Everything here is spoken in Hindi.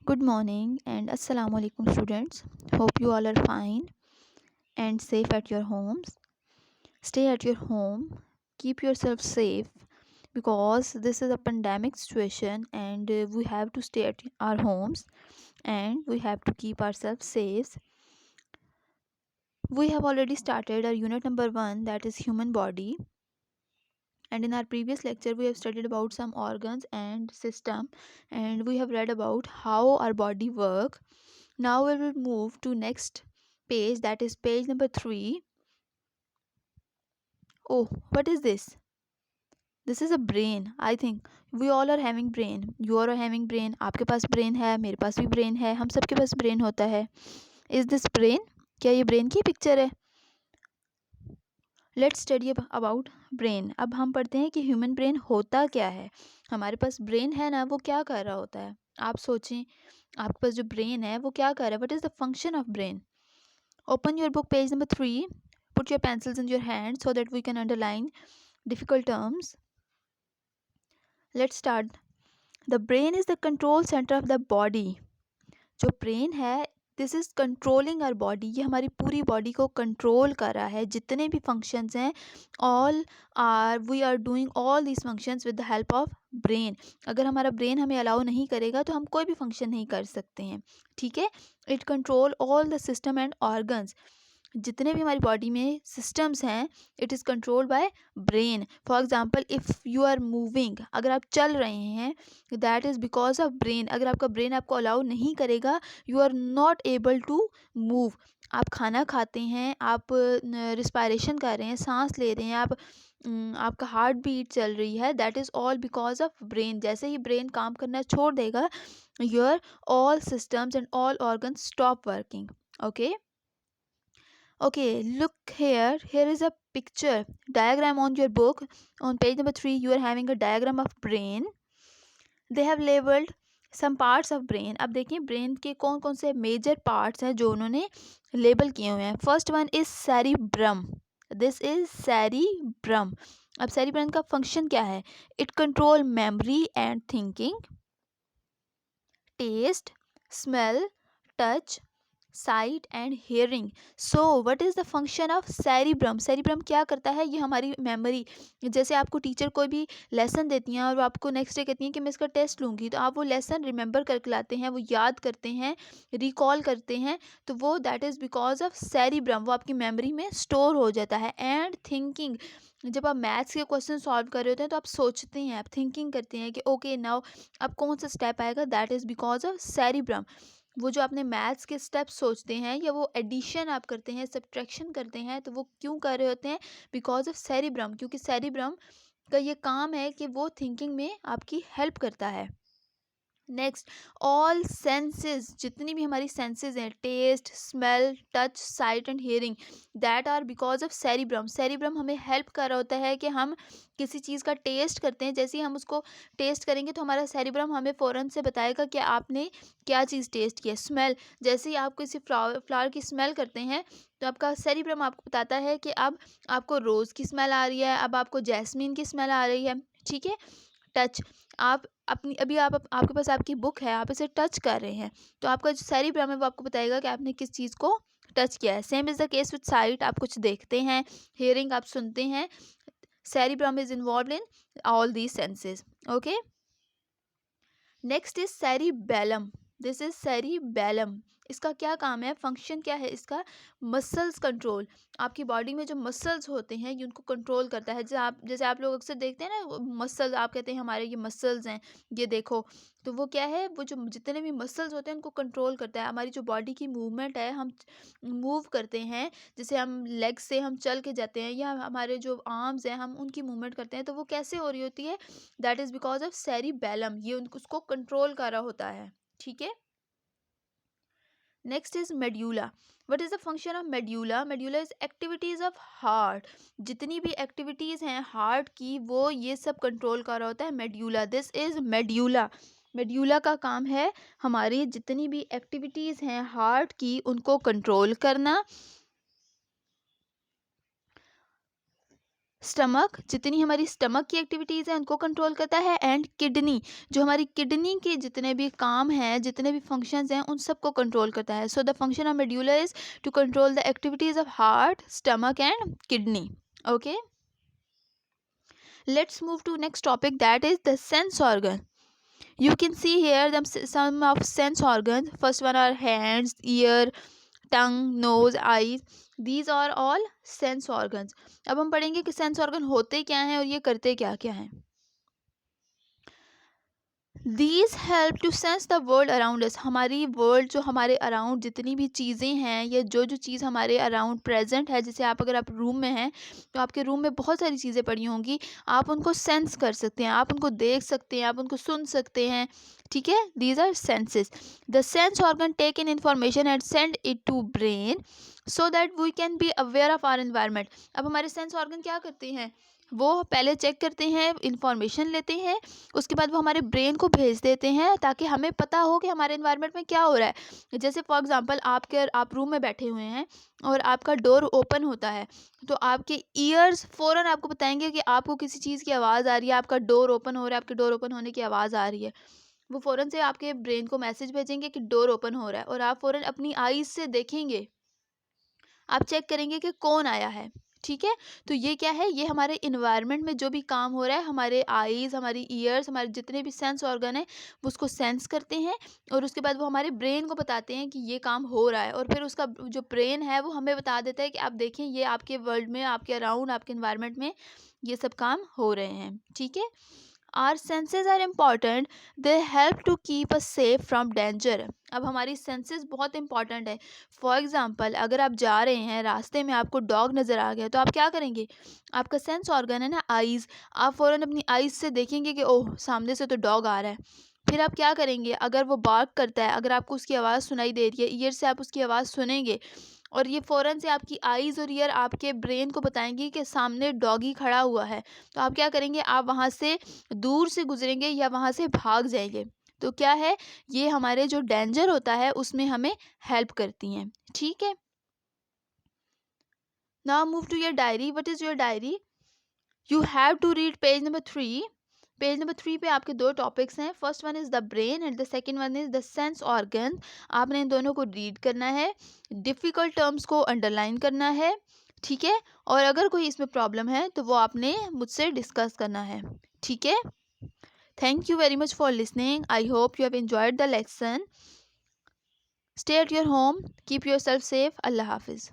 Good morning and Assalamu alaikum students. Hope you all are fine and safe at your homes. Stay at your home. Keep yourself safe because this is a pandemic situation and we have to stay at our homes and we have to keep ourselves safe. We have already started our unit number 1, that is human body, and in our previous lecture we have studied about some organs and system and we have read about how our body work. Now we will move to next page, that is page number 3. Oh, what is this? This is a brain. I think we all are having brain. You are having brain. आपके पास brain है, मेरे पास भी brain है, हम सबके पास brain होता है. Is this brain? क्या ये brain की picture है? Let's study about brain. अब हम पढ़ते हैं कि ह्यूमन ब्रेन होता क्या है. हमारे पास ब्रेन है ना, वो क्या कर रहा होता है. आप सोचें, आपके पास जो ब्रेन है वो क्या कर रहा है. What is the function of brain. Open your book page number 3. Put your pencils in your hand so that we can underline difficult terms. Let's start. The brain is the control center of the body. जो ब्रेन है, this is controlling our body. ये हमारी पूरी बॉडी को कंट्रोल कर रहा है. जितने भी फंक्शंस हैं, we are doing all these functions with the help of brain. अगर हमारा ब्रेन हमें अलाउ नहीं करेगा तो हम कोई भी फंक्शन नहीं कर सकते हैं. ठीक है. It control all the system and organs. जितने भी हमारी बॉडी में सिस्टम्स हैं, it is controlled by brain. For example, if you are moving, अगर आप चल रहे हैं, that is because of brain. अगर आपका ब्रेन आपको अलाउ नहीं करेगा, you are not able to move. आप खाना खाते हैं, आप रिस्पायरेशन कर रहे हैं, सांस ले रहे हैं, आपका हार्ट बीट चल रही है, that is all because of brain. जैसे ही ब्रेन काम करना छोड़ देगा, your all systems and all organs stop working. Okay. Okay, look here. Here is a picture diagram on your book. On page number 3, you are having a diagram of brain. They have labeled some parts of brain. अब देखिए ब्रेन के कौन कौन से मेजर पार्ट्स हैं जो उन्होंने लेबल किए हुए हैं. First one is cerebrum. This is cerebrum. अब सेरिब्रम का फंक्शन क्या है. It control memory and thinking, taste, smell, touch, sight and hearing. So what is the function of cerebrum. Cerebrum क्या करता है. ये हमारी मेमोरी. जैसे आपको टीचर कोई भी लेसन देती हैं और वो आपको नेक्स्ट डे कहती हैं कि मैं इसका टेस्ट लूँगी, तो आप वो लेसन रिमेंबर करके लाते हैं, वो याद करते हैं, रिकॉल करते हैं. तो वो that is because of cerebrum. वो आपकी मेमोरी में स्टोर हो जाता है. एंड थिंकिंग, जब आप मैथ्स के क्वेश्चन सॉल्व कर रहे होते हैं तो आप सोचते हैं, आप थिंकिंग करते हैं कि ओके नाउ अब कौन सा स्टेप आएगा. That is because of cerebrum. वो जो आपने मैथ्स के स्टेप्स सोचते हैं या वो एडिशन आप करते हैं, सब्ट्रैक्शन करते हैं, तो वो क्यों कर रहे होते हैं. Because of cerebrum. क्योंकि सेरिब्रम का ये काम है कि वो थिंकिंग में आपकी हेल्प करता है. नेक्स्ट, ऑल सेंसेस, जितनी भी हमारी सेंसेस हैं, taste, smell, touch, sight and hearing, that are because of cerebrum. Cerebrum हमें हेल्प कर रहा होता है कि हम किसी चीज़ का टेस्ट करते हैं. जैसे ही हम उसको टेस्ट करेंगे तो हमारा सेरिब्रम हमें फ़ौरन से बताएगा कि आपने क्या चीज़ टेस्ट किया. स्मेल, जैसे ही आप किसी फ्लावर की स्मेल करते हैं तो आपका सेरिब्रम आपको बताता है कि अब आपको रोज़ की स्मेल आ रही है, अब आपको जैस्मीन की स्मेल आ रही है. ठीक है. टच, आप अपनी अभी आपके पास आपकी बुक है, आप इसे टच कर रहे हैं, तो आपका जो सेरिब्रम है वो आपको बताएगा कि आपने किस चीज़ को टच किया है. Same is the case with site. आप कुछ देखते हैं, हियरिंग आप सुनते हैं. Cerebrum is involve in all these senses. Okay. Next is cerebellum. This is cerebellum. इसका क्या काम है, फंक्शन क्या है इसका. Muscles control. आपकी बॉडी में जो मसल्स होते हैं ये उनको कंट्रोल करता है. जैसे आप लोग अक्सर देखते हैं ना, मसल्स, आप कहते हैं हमारे ये मसल्स हैं, ये देखो. तो वो क्या है, वो जो जितने भी मसल्स होते हैं उनको कंट्रोल करता है. हमारी जो बॉडी की मूवमेंट है, हम मूव करते हैं, जैसे हम लेग से हम चल के जाते हैं या हमारे जो आर्म्स हैं हम उनकी मूवमेंट करते हैं, तो वो कैसे हो रही होती है. That is because of cerebellum. ये उसको कंट्रोल कर रहा होता है. ठीक है. Next is medulla. What is the function of medulla. Medulla is activities of heart. जितनी भी एक्टिविटीज हैं हार्ट की, वो ये सब कंट्रोल कर रहा होता है medulla. This is medulla. Medulla का काम है हमारी जितनी भी एक्टिविटीज हैं हार्ट की उनको कंट्रोल करना. स्टमक, जितनी हमारी स्टमक की एक्टिविटीज़ हैं उनको कंट्रोल करता है, एंड किडनी, जो हमारी किडनी के जितने भी काम हैं, जितने भी फंक्शंस हैं, उन सबको कंट्रोल करता है. So the function of medulla is to control the activities of heart, stomach and kidney. Okay, let's move to next topic, that is the sense organ. You can see here some of sense organs. First one are hands, ear, tongue, nose, eyes. These are all sense organs. अब हम पढ़ेंगे कि सेंस ऑर्गन होते क्या हैं और ये करते क्या क्या हैं. These help to sense the world around us. हमारी वर्ल्ड, जो हमारे अराउंड जितनी भी चीज़ें हैं, या जो जो चीज़ हमारे अराउंड प्रेजेंट है, जैसे अगर आप रूम में हैं तो आपके रूम में बहुत सारी चीज़ें पड़ी होंगी, आप उनको सेंस कर सकते हैं, आप उनको देख सकते हैं, आप उनको सुन सकते हैं. ठीक है, these are senses. The sense organ take in information and send it to brain so that we can be aware of our environment. अब हमारे सेंस ऑर्गन क्या करते हैं, वो पहले चेक करते हैं, इंफॉर्मेशन लेते हैं, उसके बाद वो हमारे ब्रेन को भेज देते हैं ताकि हमें पता हो कि हमारे एनवायरनमेंट में क्या हो रहा है. जैसे फॉर एग्जांपल आप रूम में बैठे हुए हैं और आपका डोर ओपन होता है, तो आपके ईयर्स फ़ौरन आपको बताएंगे कि आपको किसी चीज़ की आवाज़ आ रही है, आपका डोर ओपन हो रहा है, आपके डोर ओपन होने की आवाज़ आ रही है. वो फ़ौरन से आपके ब्रेन को मैसेज भेजेंगे कि डोर ओपन हो रहा है, और आप फ़ौरन अपनी आईज़ से देखेंगे, आप चेक करेंगे कि कौन आया है. ठीक है, तो ये क्या है, ये हमारे इन्वायरमेंट में जो भी काम हो रहा है, हमारे आईज, हमारी ईयर्स, हमारे जितने भी सेंस ऑर्गन है वो उसको सेंस करते हैं, और उसके बाद वो हमारे ब्रेन को बताते हैं कि ये काम हो रहा है, और फिर उसका जो ब्रेन है वो हमें बता देता है कि आप देखें, ये आपके वर्ल्ड में, आपके अराउंड, आपके इन्वायरमेंट में ये सब काम हो रहे हैं. ठीक है, are senses are important, they help to keep us safe from danger. अब हमारी सेंसेस बहुत इंपॉर्टेंट है. फॉर एग्जांपल, अगर आप जा रहे हैं, रास्ते में आपको डॉग नज़र आ गया, तो आप क्या करेंगे, आपका सेंस ऑर्गन है ना आईज़, आप फ़ौरन अपनी आईज़ से देखेंगे कि ओह, सामने से तो डॉग आ रहा है. फिर आप क्या करेंगे, अगर वो बार्क करता है, अगर आपको उसकी आवाज़ सुनाई दे रही है, ईयर से आप उसकी आवाज़ सुनेंगे, और ये फ़ौरन से आपकी आईज़ और ईयर आपके ब्रेन को बताएंगी कि सामने डॉगी खड़ा हुआ है. तो आप क्या करेंगे, आप वहाँ से दूर से गुजरेंगे या वहाँ से भाग जाएंगे. तो क्या है, ये हमारे जो डेंजर होता है उसमें हमें हेल्प करती हैं. ठीक है, now move to your diary. What is your diary? You have to read page number 3. Page number 3 पे आपके दो टॉपिक्स हैं. First one is the brain and the second one is the sense organ. आपने इन दोनों को रीड करना है, डिफ़िकल्ट टर्म्स को अंडरलाइन करना है. ठीक है, और अगर कोई इसमें प्रॉब्लम है तो वो आपने मुझसे डिस्कस करना है. ठीक है, thank you very much for listening. I hope you have enjoyed the lesson. Stay at your home, keep yourself safe. Allah Hafiz.